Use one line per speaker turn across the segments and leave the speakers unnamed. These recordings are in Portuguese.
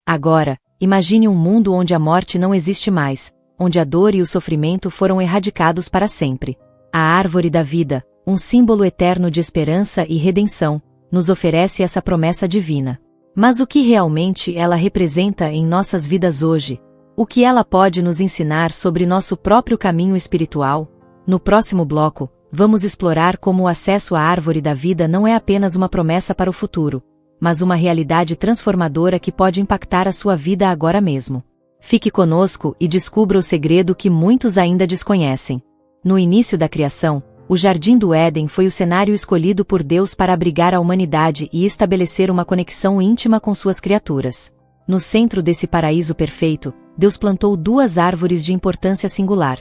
Agora, imagine um mundo onde a morte não existe mais, onde a dor e o sofrimento foram erradicados para sempre. A árvore da vida, um símbolo eterno de esperança e redenção, nos oferece essa promessa divina. Mas o que realmente ela representa em nossas vidas hoje? O que ela pode nos ensinar sobre nosso próprio caminho espiritual? No próximo bloco, vamos explorar como o acesso à árvore da vida não é apenas uma promessa para o futuro, mas uma realidade transformadora que pode impactar a sua vida agora mesmo. Fique conosco e descubra o segredo que muitos ainda desconhecem. No início da criação, o Jardim do Éden foi o cenário escolhido por Deus para abrigar a humanidade e estabelecer uma conexão íntima com suas criaturas. No centro desse paraíso perfeito, Deus plantou duas árvores de importância singular: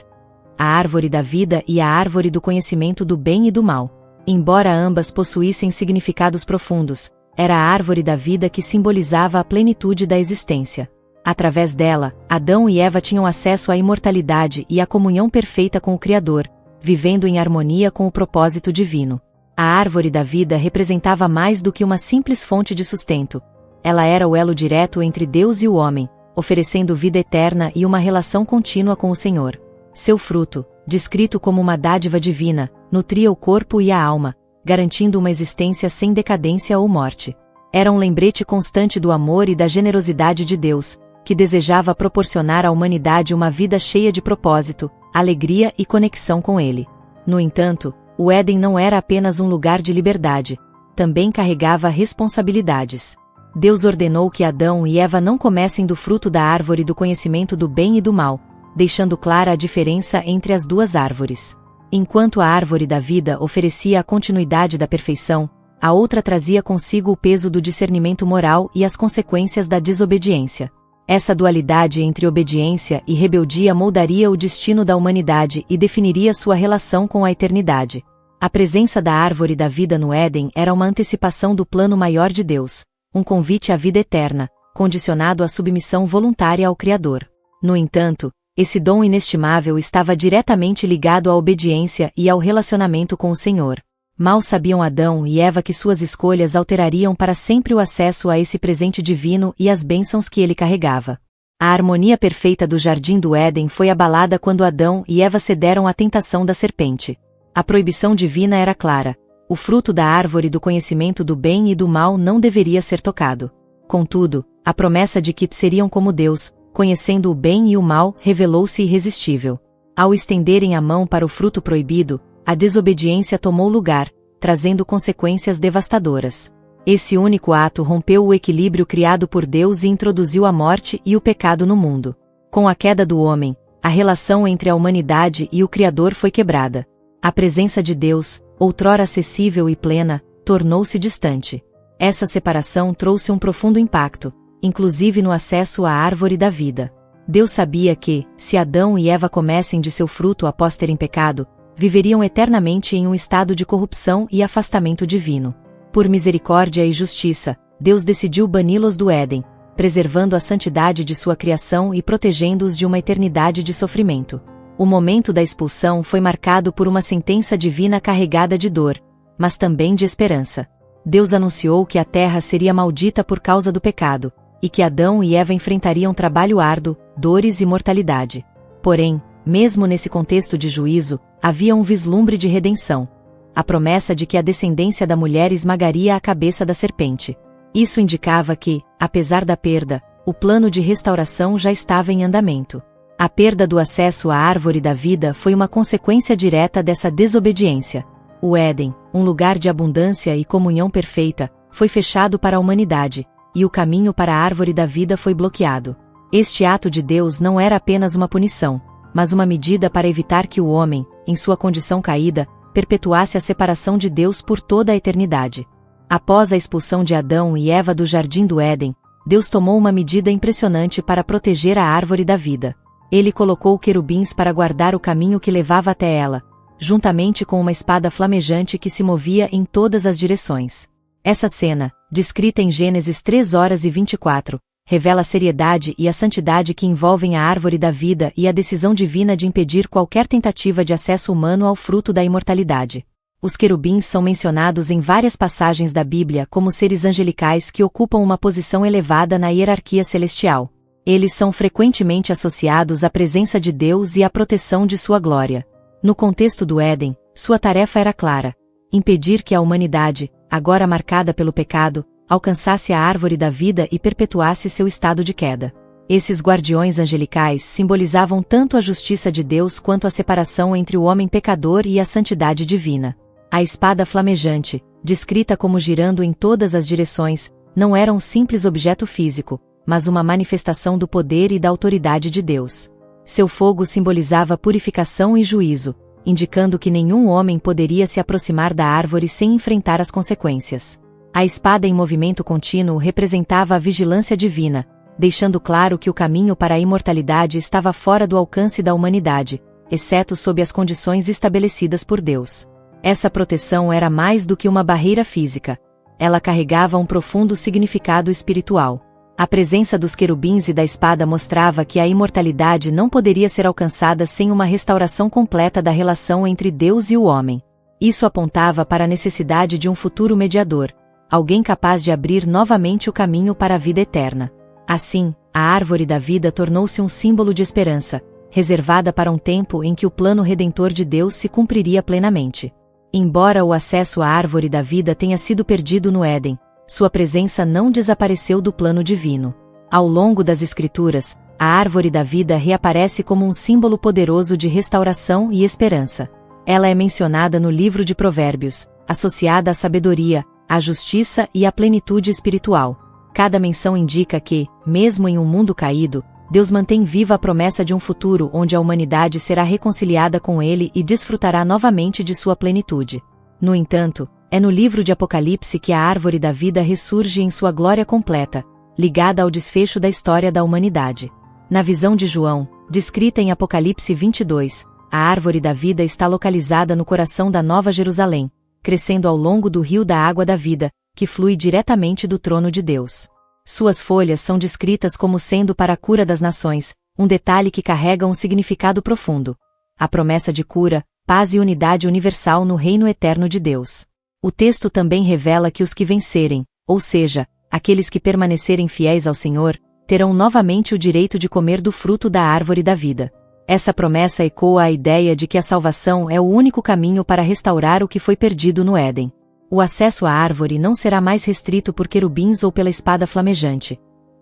a árvore da vida e a árvore do conhecimento do bem e do mal. Embora ambas possuíssem significados profundos, era a árvore da vida que simbolizava a plenitude da existência. Através dela, Adão e Eva tinham acesso à imortalidade e à comunhão perfeita com o Criador, vivendo em harmonia com o propósito divino. A árvore da vida representava mais do que uma simples fonte de sustento. Ela era o elo direto entre Deus e o homem, oferecendo vida eterna e uma relação contínua com o Senhor. Seu fruto, descrito como uma dádiva divina, nutria o corpo e a alma, garantindo uma existência sem decadência ou morte. Era um lembrete constante do amor e da generosidade de Deus, que desejava proporcionar à humanidade uma vida cheia de propósito, alegria e conexão com Ele. No entanto, o Éden não era apenas um lugar de liberdade, também carregava responsabilidades. Deus ordenou que Adão e Eva não comessem do fruto da árvore do conhecimento do bem e do mal, deixando clara a diferença entre as duas árvores. Enquanto a árvore da vida oferecia a continuidade da perfeição, a outra trazia consigo o peso do discernimento moral e as consequências da desobediência. Essa dualidade entre obediência e rebeldia moldaria o destino da humanidade e definiria sua relação com a eternidade. A presença da árvore da vida no Éden era uma antecipação do plano maior de Deus, um convite à vida eterna, condicionado à submissão voluntária ao Criador. No entanto, esse dom inestimável estava diretamente ligado à obediência e ao relacionamento com o Senhor. Mal sabiam Adão e Eva que suas escolhas alterariam para sempre o acesso a esse presente divino e as bênçãos que ele carregava. A harmonia perfeita do Jardim do Éden foi abalada quando Adão e Eva cederam à tentação da serpente. A proibição divina era clara: o fruto da árvore do conhecimento do bem e do mal não deveria ser tocado. Contudo, a promessa de que seriam como Deus, conhecendo o bem e o mal, revelou-se irresistível. Ao estenderem a mão para o fruto proibido, a desobediência tomou lugar, trazendo consequências devastadoras. Esse único ato rompeu o equilíbrio criado por Deus e introduziu a morte e o pecado no mundo. Com a queda do homem, a relação entre a humanidade e o Criador foi quebrada. A presença de Deus, outrora acessível e plena, tornou-se distante. Essa separação trouxe um profundo impacto, inclusive no acesso à árvore da vida. Deus sabia que, se Adão e Eva comessem de seu fruto após terem pecado, viveriam eternamente em um estado de corrupção e afastamento divino. Por misericórdia e justiça, Deus decidiu bani-los do Éden, preservando a santidade de sua criação e protegendo-os de uma eternidade de sofrimento. O momento da expulsão foi marcado por uma sentença divina carregada de dor, mas também de esperança. Deus anunciou que a terra seria maldita por causa do pecado, e que Adão e Eva enfrentariam trabalho árduo, dores e mortalidade. Porém, mesmo nesse contexto de juízo, havia um vislumbre de redenção. A promessa de que a descendência da mulher esmagaria a cabeça da serpente. Isso indicava que, apesar da perda, o plano de restauração já estava em andamento. A perda do acesso à árvore da vida foi uma consequência direta dessa desobediência. O Éden, um lugar de abundância e comunhão perfeita, foi fechado para a humanidade, e o caminho para a árvore da vida foi bloqueado. Este ato de Deus não era apenas uma punição, mas uma medida para evitar que o homem, em sua condição caída, perpetuasse a separação de Deus por toda a eternidade. Após a expulsão de Adão e Eva do Jardim do Éden, Deus tomou uma medida impressionante para proteger a árvore da vida. Ele colocou querubins para guardar o caminho que levava até ela, juntamente com uma espada flamejante que se movia em todas as direções. Essa cena, descrita em Gênesis 3:24, revela a seriedade e a santidade que envolvem a árvore da vida e a decisão divina de impedir qualquer tentativa de acesso humano ao fruto da imortalidade. Os querubins são mencionados em várias passagens da Bíblia como seres angelicais que ocupam uma posição elevada na hierarquia celestial. Eles são frequentemente associados à presença de Deus e à proteção de sua glória. No contexto do Éden, sua tarefa era clara: impedir que a humanidade, agora marcada pelo pecado, alcançasse a árvore da vida e perpetuasse seu estado de queda. Esses guardiões angelicais simbolizavam tanto a justiça de Deus quanto a separação entre o homem pecador e a santidade divina. A espada flamejante, descrita como girando em todas as direções, não era um simples objeto físico, mas uma manifestação do poder e da autoridade de Deus. Seu fogo simbolizava purificação e juízo, indicando que nenhum homem poderia se aproximar da árvore sem enfrentar as consequências. A espada em movimento contínuo representava a vigilância divina, deixando claro que o caminho para a imortalidade estava fora do alcance da humanidade, exceto sob as condições estabelecidas por Deus. Essa proteção era mais do que uma barreira física. Ela carregava um profundo significado espiritual. A presença dos querubins e da espada mostrava que a imortalidade não poderia ser alcançada sem uma restauração completa da relação entre Deus e o homem. Isso apontava para a necessidade de um futuro mediador, alguém capaz de abrir novamente o caminho para a vida eterna. Assim, a árvore da vida tornou-se um símbolo de esperança, reservada para um tempo em que o plano redentor de Deus se cumpriria plenamente. Embora o acesso à árvore da vida tenha sido perdido no Éden, sua presença não desapareceu do plano divino. Ao longo das Escrituras, a árvore da vida reaparece como um símbolo poderoso de restauração e esperança. Ela é mencionada no livro de Provérbios, associada à sabedoria, à justiça e à plenitude espiritual. Cada menção indica que, mesmo em um mundo caído, Deus mantém viva a promessa de um futuro onde a humanidade será reconciliada com Ele e desfrutará novamente de sua plenitude. No entanto, é no livro de Apocalipse que a árvore da vida ressurge em sua glória completa, ligada ao desfecho da história da humanidade. Na visão de João, descrita em Apocalipse 22, a árvore da vida está localizada no coração da Nova Jerusalém, crescendo ao longo do rio da água da vida, que flui diretamente do trono de Deus. Suas folhas são descritas como sendo para a cura das nações, um detalhe que carrega um significado profundo. A promessa de cura, paz e unidade universal no reino eterno de Deus. O texto também revela que os que vencerem, ou seja, aqueles que permanecerem fiéis ao Senhor, terão novamente o direito de comer do fruto da árvore da vida. Essa promessa ecoa a ideia de que a salvação é o único caminho para restaurar o que foi perdido no Éden. O acesso à árvore não será mais restrito por querubins ou pela espada flamejante.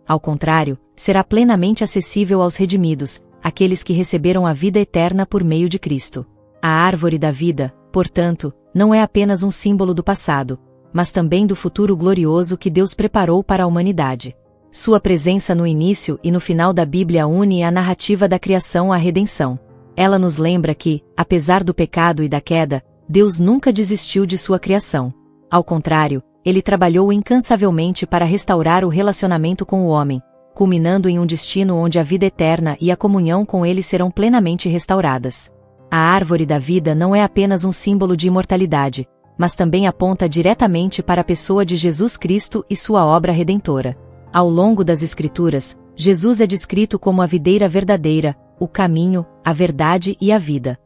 Ao contrário, será plenamente acessível aos redimidos, aqueles que receberam a vida eterna por meio de Cristo. A árvore da vida, portanto, não é apenas um símbolo do passado, mas também do futuro glorioso que Deus preparou para a humanidade. Sua presença no início e no final da Bíblia une a narrativa da criação à redenção. Ela nos lembra que, apesar do pecado e da queda, Deus nunca desistiu de sua criação. Ao contrário, Ele trabalhou incansavelmente para restaurar o relacionamento com o homem, culminando em um destino onde a vida eterna e a comunhão com Ele serão plenamente restauradas. A árvore da vida não é apenas um símbolo de imortalidade, mas também aponta diretamente para a pessoa de Jesus Cristo e sua obra redentora. Ao longo das Escrituras, Jesus é descrito como a videira verdadeira, o caminho, a verdade e a vida.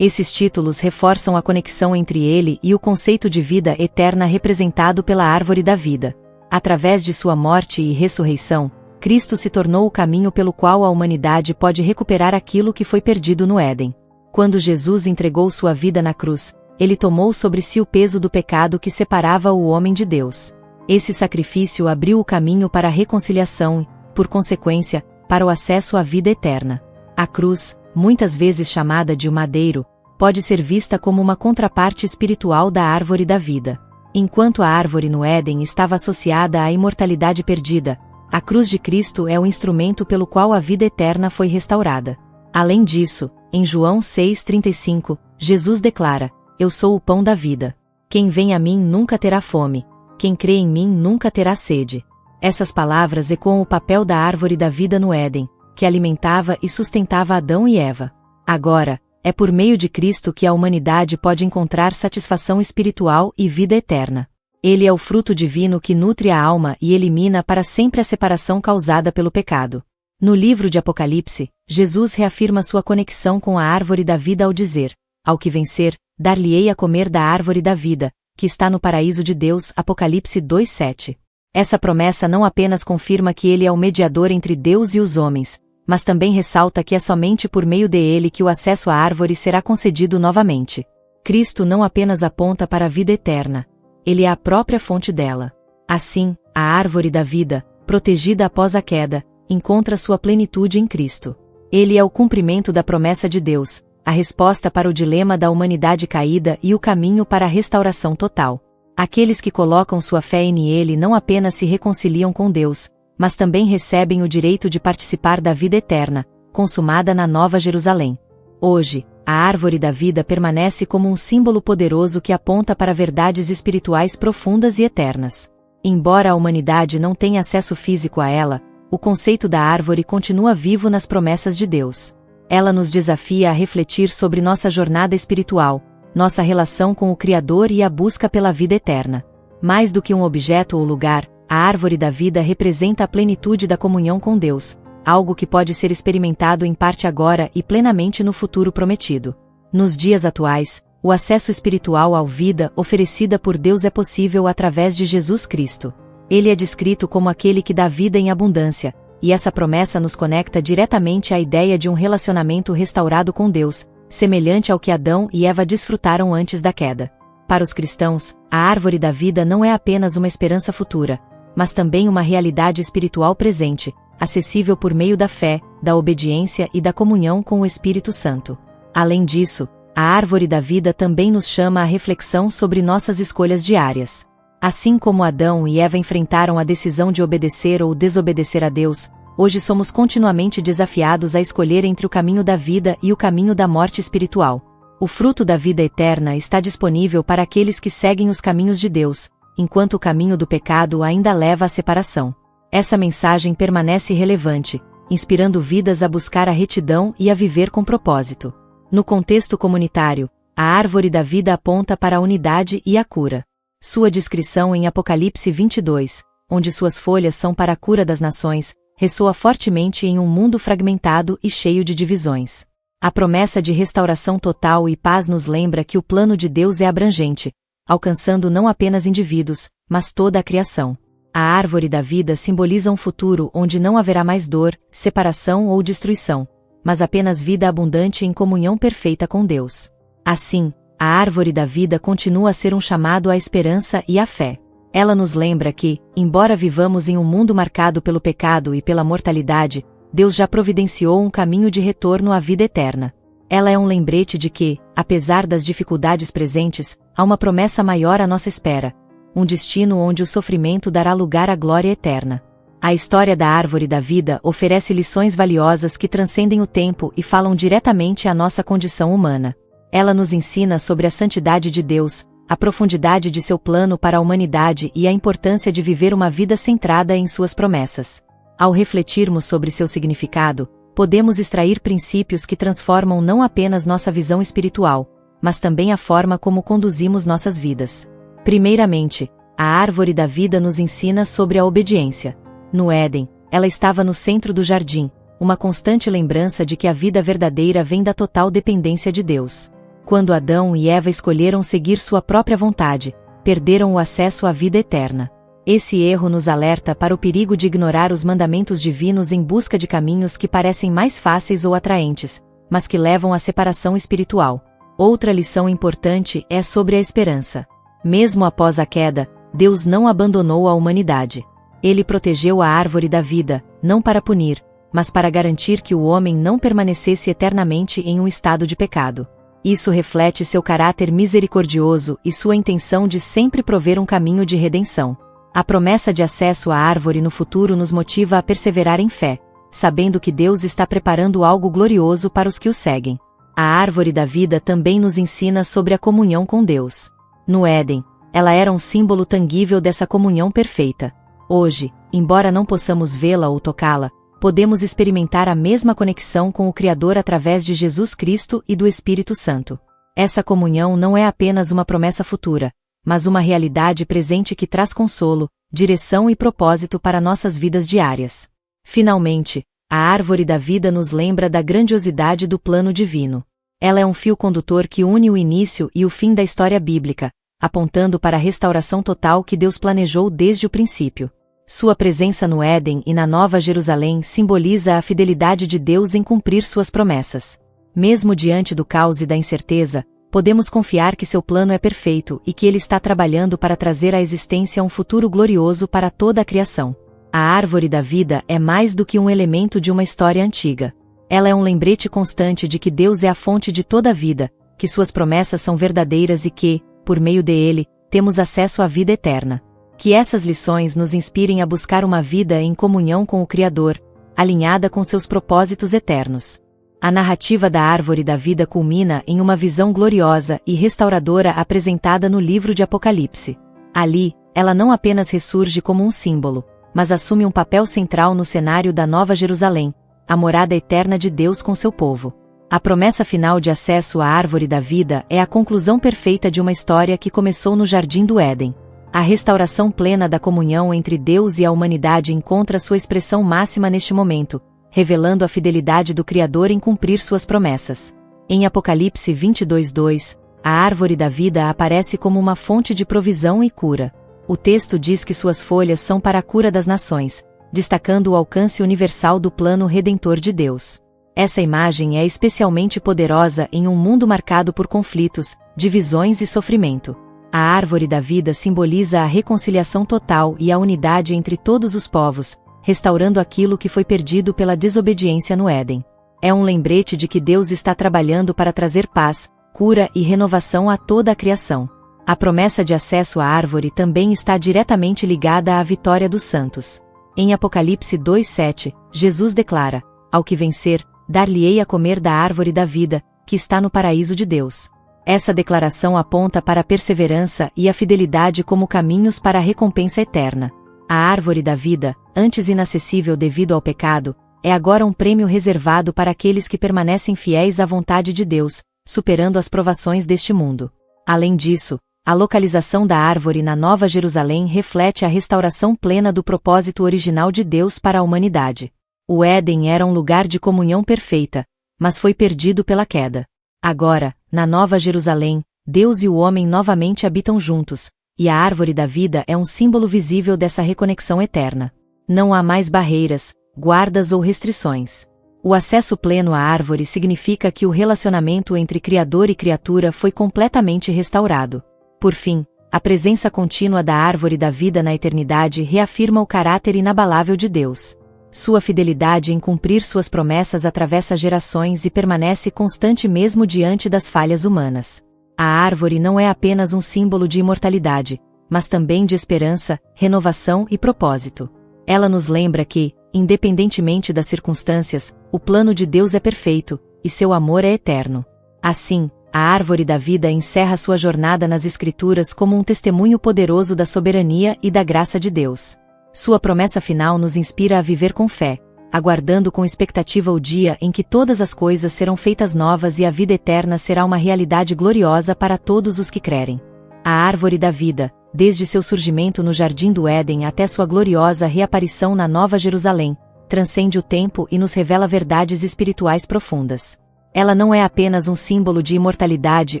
Esses títulos reforçam a conexão entre ele e o conceito de vida eterna representado pela árvore da vida. Através de sua morte e ressurreição, Cristo se tornou o caminho pelo qual a humanidade pode recuperar aquilo que foi perdido no Éden. Quando Jesus entregou sua vida na cruz, ele tomou sobre si o peso do pecado que separava o homem de Deus. Esse sacrifício abriu o caminho para a reconciliação e, por consequência, para o acesso à vida eterna. A cruz, muitas vezes chamada de o madeiro, pode ser vista como uma contraparte espiritual da árvore da vida. Enquanto a árvore no Éden estava associada à imortalidade perdida, a cruz de Cristo é o instrumento pelo qual a vida eterna foi restaurada. Além disso, em João 6,35, Jesus declara: Eu sou o pão da vida. Quem vem a mim nunca terá fome. Quem crê em mim nunca terá sede. Essas palavras ecoam o papel da árvore da vida no Éden, que alimentava e sustentava Adão e Eva. Agora, é por meio de Cristo que a humanidade pode encontrar satisfação espiritual e vida eterna. Ele é o fruto divino que nutre a alma e elimina para sempre a separação causada pelo pecado. No livro de Apocalipse, Jesus reafirma sua conexão com a árvore da vida ao dizer: Ao que vencer, dar-lhe-ei a comer da árvore da vida, que está no paraíso de Deus. Apocalipse 2:7. Essa promessa não apenas confirma que ele é o mediador entre Deus e os homens, mas também ressalta que é somente por meio dele que o acesso à árvore será concedido novamente. Cristo não apenas aponta para a vida eterna, ele é a própria fonte dela. Assim, a árvore da vida, protegida após a queda, encontra sua plenitude em Cristo. Ele é o cumprimento da promessa de Deus, a resposta para o dilema da humanidade caída e o caminho para a restauração total. Aqueles que colocam sua fé nele não apenas se reconciliam com Deus, mas também recebem o direito de participar da vida eterna, consumada na Nova Jerusalém. Hoje, a árvore da vida permanece como um símbolo poderoso que aponta para verdades espirituais profundas e eternas. Embora a humanidade não tenha acesso físico a ela, o conceito da árvore continua vivo nas promessas de Deus. Ela nos desafia a refletir sobre nossa jornada espiritual, nossa relação com o Criador e a busca pela vida eterna. Mais do que um objeto ou lugar, a árvore da vida representa a plenitude da comunhão com Deus, algo que pode ser experimentado em parte agora e plenamente no futuro prometido. Nos dias atuais, o acesso espiritual à vida oferecida por Deus é possível através de Jesus Cristo. Ele é descrito como aquele que dá vida em abundância, e essa promessa nos conecta diretamente à ideia de um relacionamento restaurado com Deus, semelhante ao que Adão e Eva desfrutaram antes da queda. Para os cristãos, a árvore da vida não é apenas uma esperança futura, mas também uma realidade espiritual presente, acessível por meio da fé, da obediência e da comunhão com o Espírito Santo. Além disso, a árvore da vida também nos chama à reflexão sobre nossas escolhas diárias. Assim como Adão e Eva enfrentaram a decisão de obedecer ou desobedecer a Deus, hoje somos continuamente desafiados a escolher entre o caminho da vida e o caminho da morte espiritual. O fruto da vida eterna está disponível para aqueles que seguem os caminhos de Deus, enquanto o caminho do pecado ainda leva à separação. Essa mensagem permanece relevante, inspirando vidas a buscar a retidão e a viver com propósito. No contexto comunitário, a árvore da vida aponta para a unidade e a cura. Sua descrição em Apocalipse 22, onde suas folhas são para a cura das nações, ressoa fortemente em um mundo fragmentado e cheio de divisões. A promessa de restauração total e paz nos lembra que o plano de Deus é abrangente, alcançando não apenas indivíduos, mas toda a criação. A árvore da vida simboliza um futuro onde não haverá mais dor, separação ou destruição, mas apenas vida abundante em comunhão perfeita com Deus. Assim, a árvore da vida continua a ser um chamado à esperança e à fé. Ela nos lembra que, embora vivamos em um mundo marcado pelo pecado e pela mortalidade, Deus já providenciou um caminho de retorno à vida eterna. Ela é um lembrete de que, apesar das dificuldades presentes, há uma promessa maior à nossa espera, um destino onde o sofrimento dará lugar à glória eterna. A história da árvore da vida oferece lições valiosas que transcendem o tempo e falam diretamente à nossa condição humana. Ela nos ensina sobre a santidade de Deus, a profundidade de seu plano para a humanidade e a importância de viver uma vida centrada em suas promessas. Ao refletirmos sobre seu significado, podemos extrair princípios que transformam não apenas nossa visão espiritual, mas também a forma como conduzimos nossas vidas. Primeiramente, a árvore da vida nos ensina sobre a obediência. No Éden, ela estava no centro do jardim, uma constante lembrança de que a vida verdadeira vem da total dependência de Deus. Quando Adão e Eva escolheram seguir sua própria vontade, perderam o acesso à vida eterna. Esse erro nos alerta para o perigo de ignorar os mandamentos divinos em busca de caminhos que parecem mais fáceis ou atraentes, mas que levam à separação espiritual. Outra lição importante é sobre a esperança. Mesmo após a queda, Deus não abandonou a humanidade. Ele protegeu a árvore da vida, não para punir, mas para garantir que o homem não permanecesse eternamente em um estado de pecado. Isso reflete seu caráter misericordioso e sua intenção de sempre prover um caminho de redenção. A promessa de acesso à árvore no futuro nos motiva a perseverar em fé, sabendo que Deus está preparando algo glorioso para os que o seguem. A árvore da vida também nos ensina sobre a comunhão com Deus. No Éden, ela era um símbolo tangível dessa comunhão perfeita. Hoje, embora não possamos vê-la ou tocá-la, podemos experimentar a mesma conexão com o Criador através de Jesus Cristo e do Espírito Santo. Essa comunhão não é apenas uma promessa futura, mas uma realidade presente que traz consolo, direção e propósito para nossas vidas diárias. Finalmente, a árvore da vida nos lembra da grandiosidade do plano divino. Ela é um fio condutor que une o início e o fim da história bíblica, apontando para a restauração total que Deus planejou desde o princípio. Sua presença no Éden e na Nova Jerusalém simboliza a fidelidade de Deus em cumprir suas promessas. Mesmo diante do caos e da incerteza, podemos confiar que seu plano é perfeito e que ele está trabalhando para trazer à existência um futuro glorioso para toda a criação. A árvore da vida é mais do que um elemento de uma história antiga. Ela é um lembrete constante de que Deus é a fonte de toda a vida, que suas promessas são verdadeiras e que, por meio dele, temos acesso à vida eterna. Que essas lições nos inspirem a buscar uma vida em comunhão com o Criador, alinhada com seus propósitos eternos. A narrativa da árvore da vida culmina em uma visão gloriosa e restauradora apresentada no livro de Apocalipse. Ali, ela não apenas ressurge como um símbolo, mas assume um papel central no cenário da Nova Jerusalém, a morada eterna de Deus com seu povo. A promessa final de acesso à árvore da vida é a conclusão perfeita de uma história que começou no Jardim do Éden. A restauração plena da comunhão entre Deus e a humanidade encontra sua expressão máxima neste momento, revelando a fidelidade do Criador em cumprir suas promessas. Em Apocalipse 22:2, a árvore da vida aparece como uma fonte de provisão e cura. O texto diz que suas folhas são para a cura das nações, destacando o alcance universal do plano redentor de Deus. Essa imagem é especialmente poderosa em um mundo marcado por conflitos, divisões e sofrimento. A árvore da vida simboliza a reconciliação total e a unidade entre todos os povos, restaurando aquilo que foi perdido pela desobediência no Éden. É um lembrete de que Deus está trabalhando para trazer paz, cura e renovação a toda a criação. A promessa de acesso à árvore também está diretamente ligada à vitória dos santos. Em Apocalipse 2:7, Jesus declara: "Ao que vencer, dar-lhe-ei a comer da árvore da vida, que está no paraíso de Deus." Essa declaração aponta para a perseverança e a fidelidade como caminhos para a recompensa eterna. A árvore da vida, antes inacessível devido ao pecado, é agora um prêmio reservado para aqueles que permanecem fiéis à vontade de Deus, superando as provações deste mundo. Além disso, a localização da árvore na Nova Jerusalém reflete a restauração plena do propósito original de Deus para a humanidade. O Éden era um lugar de comunhão perfeita, mas foi perdido pela queda. Agora, na Nova Jerusalém, Deus e o homem novamente habitam juntos, e a árvore da vida é um símbolo visível dessa reconexão eterna. Não há mais barreiras, guardas ou restrições. O acesso pleno à árvore significa que o relacionamento entre Criador e criatura foi completamente restaurado. Por fim, a presença contínua da árvore da vida na eternidade reafirma o caráter inabalável de Deus. Sua fidelidade em cumprir suas promessas atravessa gerações e permanece constante mesmo diante das falhas humanas. A árvore não é apenas um símbolo de imortalidade, mas também de esperança, renovação e propósito. Ela nos lembra que, independentemente das circunstâncias, o plano de Deus é perfeito, e seu amor é eterno. Assim, a árvore da vida encerra sua jornada nas Escrituras como um testemunho poderoso da soberania e da graça de Deus. Sua promessa final nos inspira a viver com fé, aguardando com expectativa o dia em que todas as coisas serão feitas novas e a vida eterna será uma realidade gloriosa para todos os que crerem. A árvore da vida, desde seu surgimento no Jardim do Éden até sua gloriosa reaparição na Nova Jerusalém, transcende o tempo e nos revela verdades espirituais profundas. Ela não é apenas um símbolo de imortalidade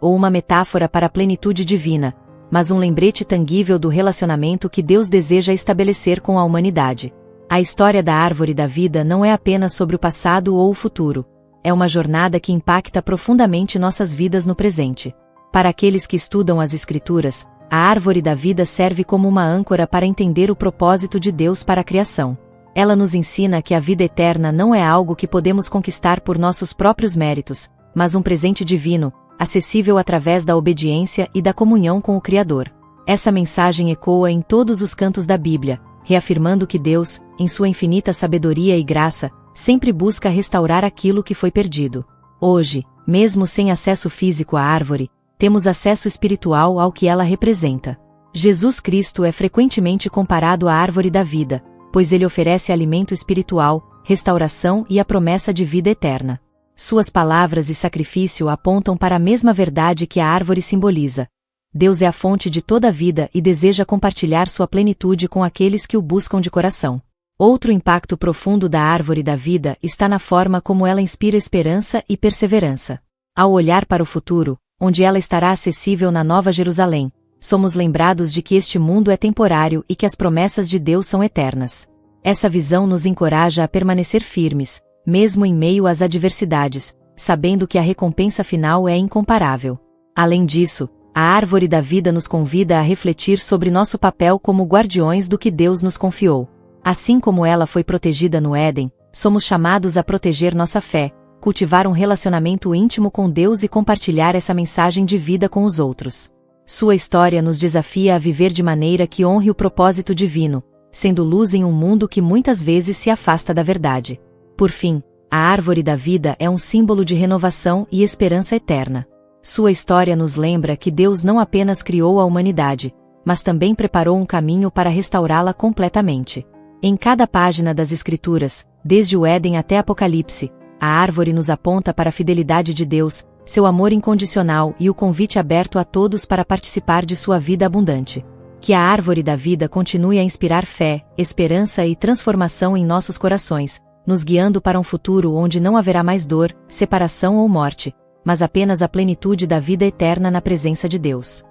ou uma metáfora para a plenitude divina, mas um lembrete tangível do relacionamento que Deus deseja estabelecer com a humanidade. A história da árvore da vida não é apenas sobre o passado ou o futuro, é uma jornada que impacta profundamente nossas vidas no presente. Para aqueles que estudam as Escrituras, a árvore da vida serve como uma âncora para entender o propósito de Deus para a criação. Ela nos ensina que a vida eterna não é algo que podemos conquistar por nossos próprios méritos, mas um presente divino, acessível através da obediência e da comunhão com o Criador. Essa mensagem ecoa em todos os cantos da Bíblia, reafirmando que Deus, em sua infinita sabedoria e graça, sempre busca restaurar aquilo que foi perdido. Hoje, mesmo sem acesso físico à árvore, temos acesso espiritual ao que ela representa. Jesus Cristo é frequentemente comparado à árvore da vida, pois ele oferece alimento espiritual, restauração e a promessa de vida eterna. Suas palavras e sacrifício apontam para a mesma verdade que a árvore simboliza. Deus é a fonte de toda a vida e deseja compartilhar sua plenitude com aqueles que o buscam de coração. Outro impacto profundo da árvore da vida está na forma como ela inspira esperança e perseverança. Ao olhar para o futuro, onde ela estará acessível na Nova Jerusalém, somos lembrados de que este mundo é temporário e que as promessas de Deus são eternas. Essa visão nos encoraja a permanecer firmes, mesmo em meio às adversidades, sabendo que a recompensa final é incomparável. Além disso, a árvore da vida nos convida a refletir sobre nosso papel como guardiões do que Deus nos confiou. Assim como ela foi protegida no Éden, somos chamados a proteger nossa fé, cultivar um relacionamento íntimo com Deus e compartilhar essa mensagem de vida com os outros. Sua história nos desafia a viver de maneira que honre o propósito divino, sendo luz em um mundo que muitas vezes se afasta da verdade. Por fim, a árvore da vida é um símbolo de renovação e esperança eterna. Sua história nos lembra que Deus não apenas criou a humanidade, mas também preparou um caminho para restaurá-la completamente. Em cada página das Escrituras, desde o Éden até Apocalipse, a árvore nos aponta para a fidelidade de Deus, seu amor incondicional e o convite aberto a todos para participar de sua vida abundante. Que a árvore da vida continue a inspirar fé, esperança e transformação em nossos corações, nos guiando para um futuro onde não haverá mais dor, separação ou morte, mas apenas a plenitude da vida eterna na presença de Deus.